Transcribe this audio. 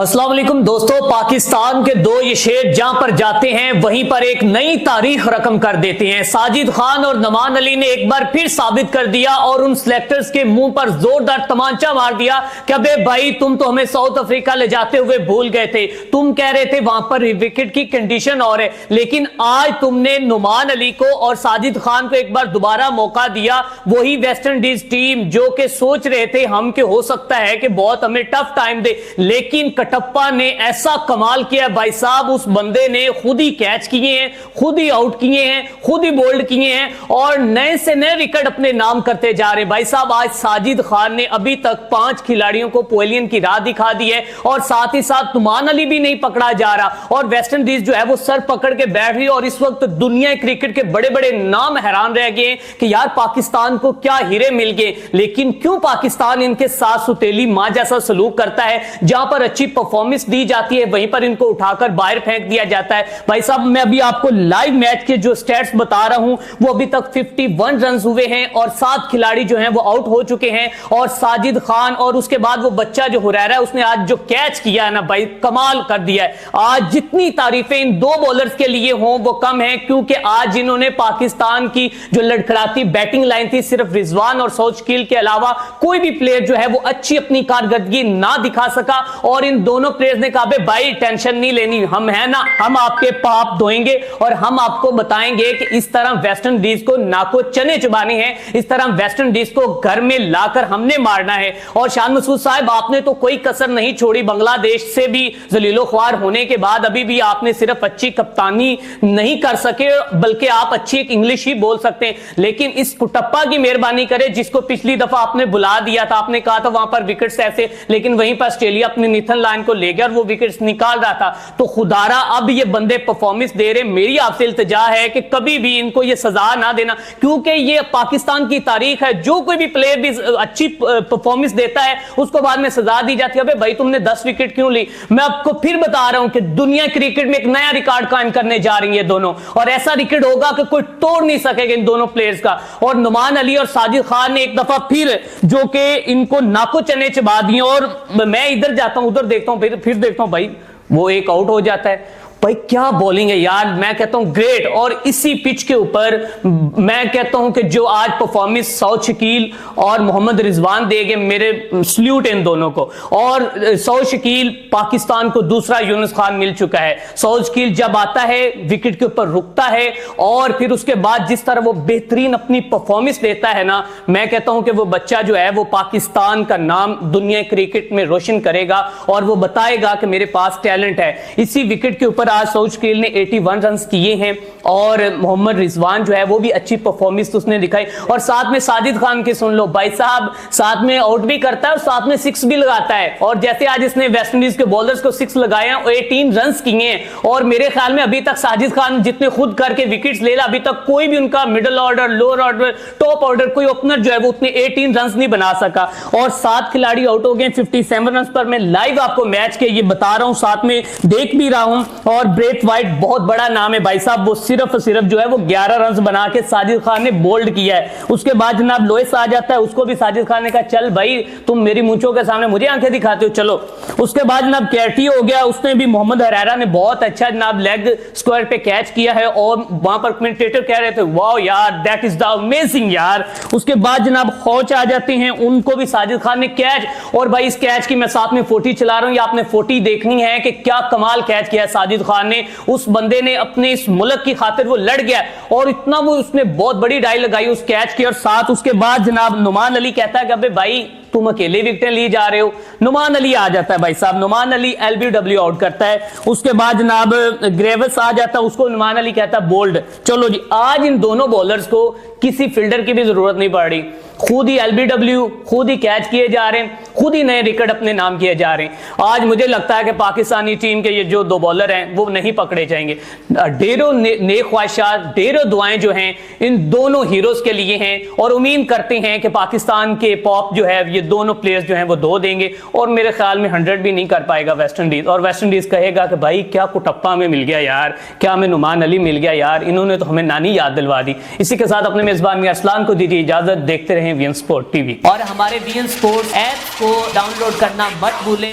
अस्सलाम वालेकुम दोस्तों, पाकिस्तान के दो ये शेर जहां पर जाते हैं वहीं पर एक नई तारीख रकम कर देते हैं। साजिद खान और नमान अली ने एक बार फिर साबित कर दिया और उन सिलेक्टर्स के मुंह पर जोरदार तमांचा मार दिया कि अबे भाई तुम तो हमें साउथ अफ्रीका ले जाते हुए भूल गए थे। तुम कह रहे थे वहां पर विकेट की कंडीशन और है, लेकिन आज तुमने नुमान अली को और साजिद खान को एक बार दोबारा मौका दिया। वही वेस्ट इंडीज टीम जो कि सोच रहे थे हम के हो सकता है कि बहुत हमें टफ टाइम दे, लेकिन कटप्पा ने ऐसा कमाल किया भाई साहब। उस बंदे ने खुद ही कैच किए हैं, खुद ही आउट किए हैं, खुद ही बोल्ड किए हैं और नए से नए विकेट अपने नाम करते जा रहे भाई साहब। आज साजिद खान ने अभी तक 5 खिलाड़ियों को पवेलियन की राह दिखा दी है और साथ ही साथ नुमान अली भी नहीं पकड़ा जा रहा और वेस्ट इंडीज जो है वो सर पकड़ के बैठ रही है। और इस वक्त दुनिया क्रिकेट के बड़े बड़े नाम हैरान रह गए कि यार पाकिस्तान को क्या हीरे मिल गए, लेकिन क्यों पाकिस्तान इनके साथ सुतेली मां जैसा सलूक करता है। जहां पर अच्छी परफॉर्मेंस दी जाती है वहीं पर इनको उठाकर बाहर फेंक दिया जाता है। भाई साहब मैं अभी आपको लाइव मैच के जो स्टैट्स बता रहा हूं वो अभी तक 51 रन हुए हैं और 7 खिलाड़ी जो हैं वो आउट हो चुके हैं। और साजिद खान और उसके बाद वो बच्चा जो हुरैरा है उसने आज जो कैच किया है ना भाई, कमाल कर दिया है। आज जितनी तारीफें इन दो बॉलर्स के लिए हों वो कम है, क्योंकि आज इन्होंने पाकिस्तान की जो लड़खड़ाती बैटिंग लाइन थी, सिर्फ रिजवान और सौचकील के अलावा कोई भी प्लेयर जो है वो अच्छी अपनी कारकर्दगी ना दिखा सका। और इन दोनों प्लेयर्स ने कहा भाई टेंशन नहीं लेनी, हम है ना, हम आपके पाप धोएंगे और हम आपको बताएंगे कि इस तरह वेस्ट इंडीज को नाको चने चबाने हैं, इस तरह वेस्ट इंडीज को घर में लाकर हमने मारना है। और शान मसूद साहब आपने तो कोई कसर नहीं छोड़ी, बांग्लादेश से भी जलीलो ख्वार होने के बाद अभी भी आपने सिर्फ अच्छी कप्तानी नहीं कर सके बल्कि आप अच्छी एक इंग्लिश ही बोल सकते हैं। लेकिन इस कुटप्पा की मेहरबानी करे जिसको पिछली दफा आपने बुला दिया था, आपने कहा था वहां पर विकेट्स ऐसे, लेकिन वहीं पर ऑस्ट्रेलिया अपनी निथन लाइन को ले गया और वो विकेट्स निकाल रहा था। तो खुदारा अब ये बंदे परफॉर्मेंस दे रहे, मेरी आपसे इल्तिजा है कि कभी भी इनको ये सजा ना देना, क्योंकि ये पाकिस्तान की तारीख है। जो कोई भी प्लेयर भी अच्छी परफॉर्मेंस देता है उसको बाद में सजा दी जाती है, भाई तुमने 10 विकेट क्यों ली। मैं आपको फिर बता रहा हूं कि दुनिया क्रिकेट में एक नया रिकॉर्ड कायम करने जा रही है दोनों, और ऐसा रिकॉर्ड होगा कि कोई तोड़ नहीं सकेगा इन दोनों प्लेयर्स का। और नुमान अली और साजिद खान ने एक दफा फिर जो कि इनको नाको चने चबा दिए। और मैं इधर जाता हूं उधर देखता हूं फिर देखता हूं भाई वो एक आउट हो जाता है। भाई क्या बॉलिंग है यार, मैं कहता हूं ग्रेट। और इसी पिच के ऊपर मैं कहता हूं कि जो आज परफॉर्मेंस सौद शकील और मोहम्मद रिजवान देंगे, मेरे सल्यूट इन दोनों को। और सौद शकील पाकिस्तान को दूसरा यूनुस खान मिल चुका है। सौद शकील जब आता है विकेट के ऊपर रुकता है और फिर उसके बाद जिस तरह वो बेहतरीन अपनी परफॉर्मेंस देता है ना, मैं कहता हूं कि वो बच्चा जो है वो पाकिस्तान का नाम दुनिया क्रिकेट में रोशन करेगा और वो बताएगा कि मेरे पास टैलेंट है। इसी विकेट के ऊपर आज सौद शकील ने 81 रन किए हैं और मोहम्मद रिजवान जो है वो भी अच्छी परफॉर्मेंस उसने दिखाई। और साथ में साजिद खान की सुन लो भाई साहब, साथ में आउट भी करता है और साथ में 6 भी लगाता है। और जैसे आज इसने वेस्ट इंडीज के बॉलर्स को 6 लगाए हैं और 18 रन किए हैं। और मेरे ख्याल में अभी तक साजिद खान जितने खुद करके विकेट्स ले ला, अभी तक कोई भी उनका middle order, lower order, top order कोई ओपनर जो है वो उतने 18 रन नहीं बना सका। और 7 खिलाड़ी आउट हो गए 57 रन पर। मैं लाइव आपको मैच के ये बता रहा हूं, साथ में देख भी रहा हूं। और ब्रेथ वाइट बहुत बड़ा नाम है भाई साहब, वो सिर्फ जो है वो 11 रन बना के साजिद खान ने बोल्ड किया है। उसके बाद जनाब लोइस आ जाता है, उसको भी साजिद खान ने कहा चल भाई तुम मेरी मूंछों के सामने मुझे आंखें दिखाते हो चलो। उसके बाद जनाब कैटी हो गया, उसने भी मोहम्मद हुरैरा ने बहुत अच्छा जनाब लेग स्क्वायर पे कैच किया है और वहां पर कमेंटेटर कह रहे थे वाओ यार दैट इज द अमेजिंग यार। उसके बाद जनाब खौच आ जाते हैं, उनको भी साजिद खान ने कैच। और भाई इस कैच की मैं साथ में 40 चला रहा हूं, या आपने 40 देखनी है कि क्या कमाल कैच किया साजिद खान ने। उस बंदे ने अपने इस मुल्क की खातिर वो लड़ गया और इतना वो उसने बहुत बड़ी डाई लगाई उस कैच की। और साथ उसके बाद जनाब नुमान अली कहता है कि अबे भाई तुम अकेले विकेटें लिए जा रहे हो। नुमान अली आ जाता है भाई साहब, नुमान अली LBW आउट करता है। उसके बाद जनाब ग्रेवस आ जाता है, उसको नुमान अली कहता है बोल्ड। चलो जी, आज इन दोनों बॉलर्स को किसी फील्डर की भी जरूरत नहीं पड़ रही, खुद ही LBW, खुद ही कैच किए जा रहे हैं, खुद ही नए रिकॉर्ड अपने नाम किए जा रहे हैं। आज मुझे लगता है कि पाकिस्तानी टीम के ये जो 2 बॉलर हैं वो नहीं पकड़े जाएंगे। ढेरों नेक ख्वाहिशात, ढेरों दुआएं जो हैं इन दोनों हीरोज के लिए हैं और उम्मीद करते हैं कि पाकिस्तान के पॉप जो है ये दोनों प्लेयर्स जो हैं वो 2 देंगे। और मेरे ख्याल में 100 भी नहीं कर पाएगा वेस्ट इंडीज। और वेस्ट इंडीज कहेगा कि भाई क्या कुटप्पा में मिल गया यार, क्या हमें नुमान अली मिल गया यार, इन्होंने तो हमें नानी याद दिलवा दी। इसी के साथ अपने मेजबान मियां अरसलान को दीजिए इजाजत। देखते रहें वीएन स्पोर्ट टीवी और हमारे वीएन स्पोर्ट्स ऐप को डाउनलोड करना मत भूलें।